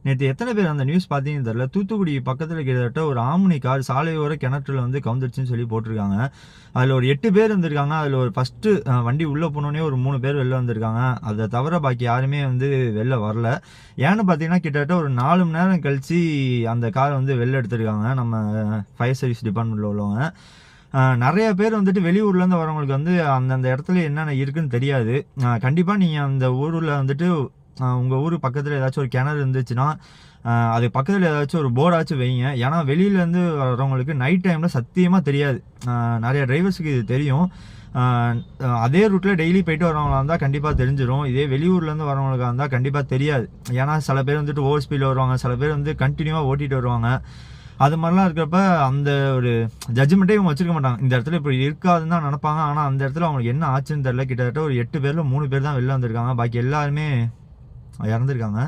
நேத்து எத்தனை பேர் அந்த நியூஸ் பார்த்தீங்கன்னு தெரியல. தூத்துக்குடி பக்கத்துல கிட்டத்தட்ட ஒரு ஆம்னி கார் சாலையோர கிணற்றுல வந்து கவுந்துருச்சுன்னு சொல்லி போட்டிருக்காங்க. அதுல ஒரு 8 பேர் இருந்திருக்காங்க. அதுல ஒரு ஃபர்ஸ்ட் வண்டி உள்ள போனோடனே ஒரு 3 பேர் வெளில வந்திருக்காங்க. அதை தவிர பாக்கி யாருமே வந்து வெளில வரல. ஏன்னு பார்த்தீங்கன்னா கிட்டத்தட்ட ஒரு 4 மணி நேரம் கழிச்சு அந்த கார் வந்து வெளில எடுத்திருக்காங்க நம்ம ஃபயர் சர்வீஸ் டிபார்ட்மெண்ட்ல உள்ளவங்க. நிறைய பேர் வந்துட்டு வெளியூர்லேருந்து வரவங்களுக்கு வந்து அந்தந்த இடத்துல என்னென்ன இருக்குன்னு தெரியாது. கண்டிப்பாக நீங்கள் அந்த ஊரில் வந்துட்டு உங்கள் ஊர் பக்கத்தில் ஏதாச்சும் ஒரு கிணறு இருந்துச்சுன்னா அது பக்கத்தில் ஏதாச்சும் ஒரு போர்டாச்சும் வைங்க. ஏன்னா வெளியிலேருந்து வர்றவங்களுக்கு நைட் டைமில் சத்தியமாக தெரியாது. நிறைய டிரைவர்ஸுக்கு இது தெரியும். அதே ரூட்டில் டெய்லி போயிட்டு வரவங்களா இருந்தால் கண்டிப்பாக தெரிஞ்சிடும். இதே வெளியூர்லேருந்து வரவங்களுக்காக இருந்தால் கண்டிப்பாக தெரியாது. ஏன்னா சில பேர் வந்துட்டு ஓவர் ஸ்பீடில் வருவாங்க, சில பேர் வந்து கண்டினியூவாக ஓட்டிகிட்டு வருவாங்க. அது மாதிரிலாம் இருக்கிறப்ப அந்த ஒரு ஜட்ஜ்மெண்ட்டே இவங்க வச்சிருக்க மாட்டாங்க. இந்த இடத்துல இப்படி இருக்காதுன்னு தான் நினைப்பாங்க. ஆனால் அந்த இடத்துல அவங்களுக்கு என்ன ஆச்சுன்னு தெரியல. கிட்டத்தட்ட ஒரு 8 பேரில் 3 பேர் தான் வெளில வந்திருக்காங்க. பாக்கி எல்லாருமே இறந்துருக்காங்க.